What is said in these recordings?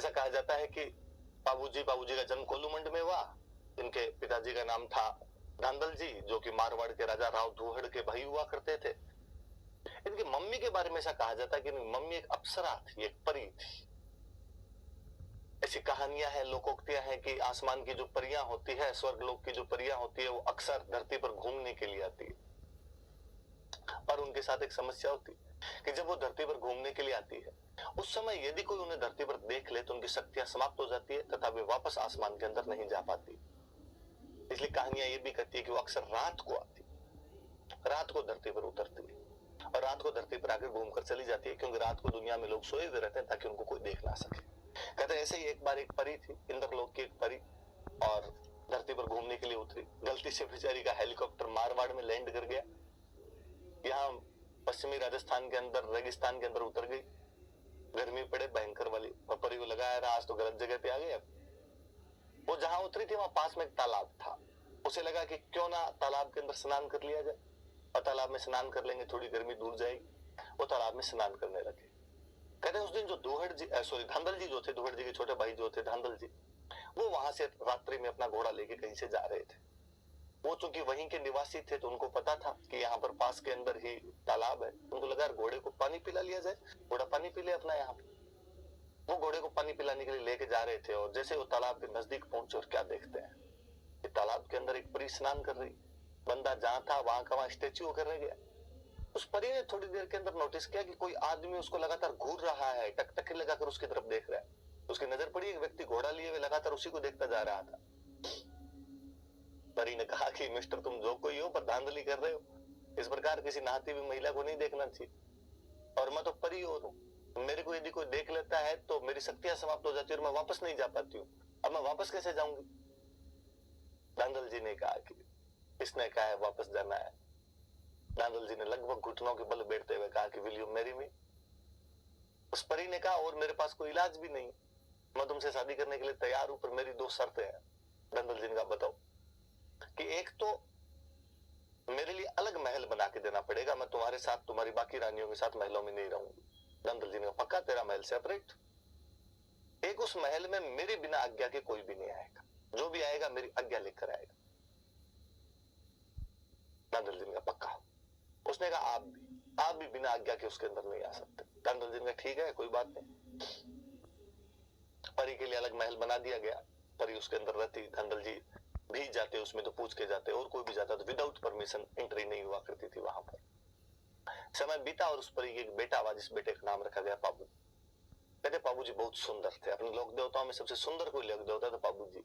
ऐसा कहा जाता है कि बाबूजी का जन्म कोलूमंड में हुआ। इनके पिताजी का नाम था धांधल जी, जो कि मारवाड़ के राजा राव दुहड़ के भाई हुआ करते थे। इनकी मम्मी के बारे में ऐसा कहा जाता है कि इनकी मम्मी एक अप्सरा थी, एक परी थी। ऐसी कहानियां हैं, लोकोक्तियां हैं कि आसमान की जो परियां होती है, स्वर्गलोक की जो परियां होती है, वो अक्सर धरती पर घूमने के लिए आती है। पर उनके साथ एक समस्या होती है कि जब वो धरती पर घूमने के लिए आती है, उस समय यदि कोई उन्हें धरती पर देख ले तो उनकी शक्तियां समाप्त हो जाती है तथा वे वापस आसमान के अंदर नहीं जा पाती। इसलिए कहानियां ये भी कहती है कि वो अक्सर रात को आती, रात को धरती पर उतरती है और रात को धरती पर आकर घूमकर चली जाती है, क्योंकि रात को दुनिया में लोग सोए हुए रहते हैं ताकि उनको कोई देख ना सके। कहते ऐसे ही एक बार एक परी थी, इंद्रलोक की एक परी, और धरती पर घूमने के लिए उतरी। गलती से बेचारी का हेलीकॉप्टर मारवाड़ में लैंड कर गया। यहाँ पश्चिमी राजस्थान के अंदर रेगिस्तान के अंदर उतर गई। गर्मी पड़े भयंकर वाली, और परी को लगाया रहा आज तो गलत जगह पे आ गया। वो जहां उतरी थी वहां पास में एक तालाब था। उसे लगा कि क्यों ना तालाब के अंदर स्नान कर लिया जाए, और तालाब में स्नान कर लेंगे, थोड़ी गर्मी दूर जाएगी। वो तालाब में स्नान करने लगे। कहते उस दिन जो धांधल जी जो थे, दुहड़ जी के छोटे भाई जो थे धांधल जी, वो वहां से रात्रि में अपना घोड़ा लेके कहीं से जा रहे थे। वो चूंकि वहीं के निवासी थे तो उनको पता था कि यहाँ पर पास के अंदर ही तालाब है। उनको लगा घोड़े को पानी पिला लिया जाए, घोड़ा पानी पी ले अपना यहाँ पे। वो घोड़े को पानी पिलाने के लिए लेके जा रहे थे, और जैसे वो तालाब के नजदीक पहुंचे और क्या देखते हैं कि तालाब के अंदर एक परी स्नान कर रही। बंदा जहां था वहां का वहां स्टेच्यू होकर रह गया। उस परी ने थोड़ी देर के अंदर नोटिस किया कि कोई आदमी उसको लगातार घूर रहा है, टकटकी लगाकर उसकी तरफ देख रहा है। उसकी नजर पड़ी, एक व्यक्ति घोड़ा लिए हुए लगातार उसी को देखता जा रहा था। परी ने कहा कि मिस्टर, तुम जो कोई हो पर धांधली कर रहे हो, इस प्रकार किसी नहाती हुई महिला को नहीं देखना चाहिए, और मैं तो परी और हूँ। मेरे को यदि कोई देख लेता है तो मेरी शक्तियां समाप्त हो जाती है और मैं वापस नहीं जा पाती हूँ। अब मैं वापस कैसे जाऊंगी? धांधल जी ने कहा कि इसने कहा है वापस जाना है। धांधल जी ने लगभग घुटनों के बल बैठते हुए कहा कि विल यू मैरी मी? उस परी ने कहा और मेरे पास कोई इलाज भी नहीं, मैं तुमसे शादी करने के लिए तैयार हूं, पर मेरी दो शर्तें हैं। धांधल जी ने कहा बताओ। कि एक तो मेरे लिए अलग महल बना के देना पड़ेगा, मैं तुम्हारे साथ, तुम्हारी बाकी रानियों के साथ महलों में नहीं रहूंगी। धांधल जी ने कहा पक्का, तेरा महल सेपरेट। एक उस महल में मेरे बिना आज्ञा के कोई भी नहीं आएगा, जो भी आएगा मेरी आज्ञा लेकर आएगा। धांधल जी ने कहा पक्का। उसने कहा आप भी बिना आज्ञा के उसके अंदर नहीं आ सकते। धांधल जी ने कहा ठीक है, कोई बात नहीं। परी के लिए अलग महल बना दिया गया, परी उसके अंदर रहती। धांधल जी भी जाते उसमें तो पूछ के जाते, और कोई भी जाता तो विदाउट परमिशन एंट्री नहीं हुआ करती थी वहां पर। समय बीता और उस परी के एक बेटा हुआ, जिस बेटे का नाम रखा गया पाबू। कहते पाबू जी बहुत सुंदर थे, अपने लोक देवताओं में सबसे सुंदर कोई लोक देवता था पाबू जी।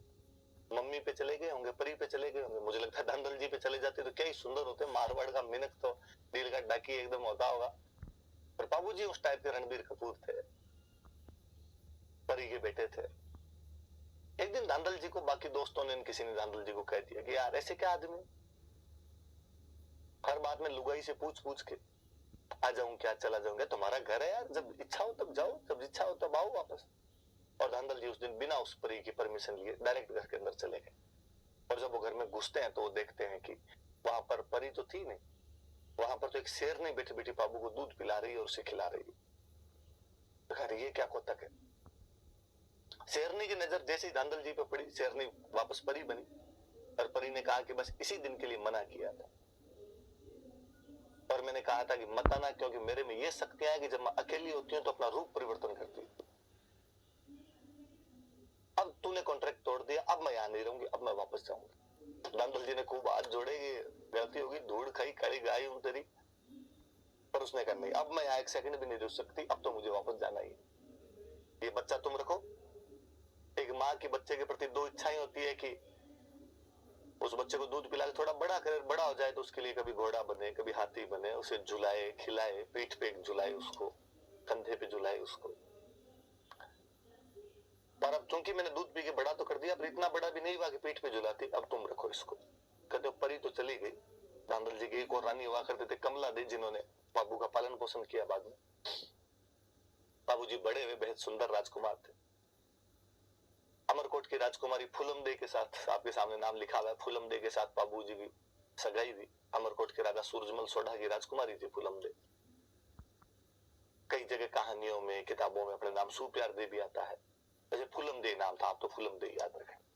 मम्मी पे चले गए होंगे, परी पे चले गए होंगे, मुझे लगता है धांधल जी पे चले जाते तो क्या ही सुंदर होते। मारवाड़ का मिनक तो दिल का डाकी एकदम होता होगा, पर पाबू जी उस टाइप के रणबीर कपूर थे, परी के बेटे थे। एक दिन धांधल जी को बाकी दोस्तों ने, किसी ने धांधल जी को कह दिया कि यार ऐसे क्या आदमी, हर बात में लुगाई से पूछ पूछ के आ जाऊं क्या, चला जाऊंगा, तुम्हारा घर है यार, जब इच्छा हो तब जाओ, जब इच्छा हो तब आओ वापस। और धांधल जी उस दिन बिना उस परी की परमिशन लिए डायरेक्ट घर के अंदर चले गए। और जब वो घर में घुसते हैं तो वो देखते हैं कि वहां पर परी तो थी नहीं, वहां पर तो एक शेरनी बैठी बैठी बाबू को दूध पिला रही है और उसे खिला रही है। ये क्या कोतक है? शेरनी की नजर जैसे ही धांधल जी पे पड़ी, शेरनी वापस परी बनी, और परी ने कहा कि बस इसी दिन के लिए मना किया था, और मैंने कहा था कि मत आना, क्योंकि मेरे में ये शक्तियां हैं कि जब मैं अकेली होती हूँ तो अपना रूप परिवर्तन करती हूँ। अब तूने कॉन्ट्रैक्ट तोड़ दिया, अब मैं यहां नहीं रहूंगी, अब मैं वापस जाऊंगी। धांधल जी ने खूब हाथ जोड़े, गलती होगी, धूड़ खाई, काली गाय हूं तेरी, पर उसने कहा नहीं, अब मैं यहाँ एक सेकंड भी नहीं रुक सकती, अब तो मुझे वापस जाना ही। ये बच्चा तुम रखो। एक माँ की बच्चे के प्रति दो इच्छाएं होती है कि उस बच्चे को दूध पिला के थोड़ा बड़ा करे, बड़ा हो जाए तो उसके लिए कभी घोड़ा बने, कभी हाथी बने, उसे झुलाए, खिलाए, पीठ पे झुलाए उसको, कंधे पे झुलाए उसको। पर अब चूंकि मैंने दूध पी के बड़ा तो कर दिया, पर इतना बड़ा भी नहीं हुआ कि पीठ पे झुलाती, अब तुम रखो इसको। कहते परी तो चली गई। धांधल जी की एक और रानी हुआ करते थे कमला दे, जिन्होंने बाबू का पालन पोषण किया बाद में। बाबू जी बड़े हुए बेहद सुंदर राजकुमार थे। अमरकोट की राजकुमारी फूलम दे के साथ, आपके सामने नाम लिखा हुआ है, फूलम दे के साथ बाबू जी की सगाई हुई। अमरकोट के राजा सूरजमल सोढ़ा की राजकुमारी थी फूलम दे। कई जगह कहानियों में, किताबों में अपने नाम सुप्यार दे भी आता है। नाम था, आप तो फुलम दे याद रखें।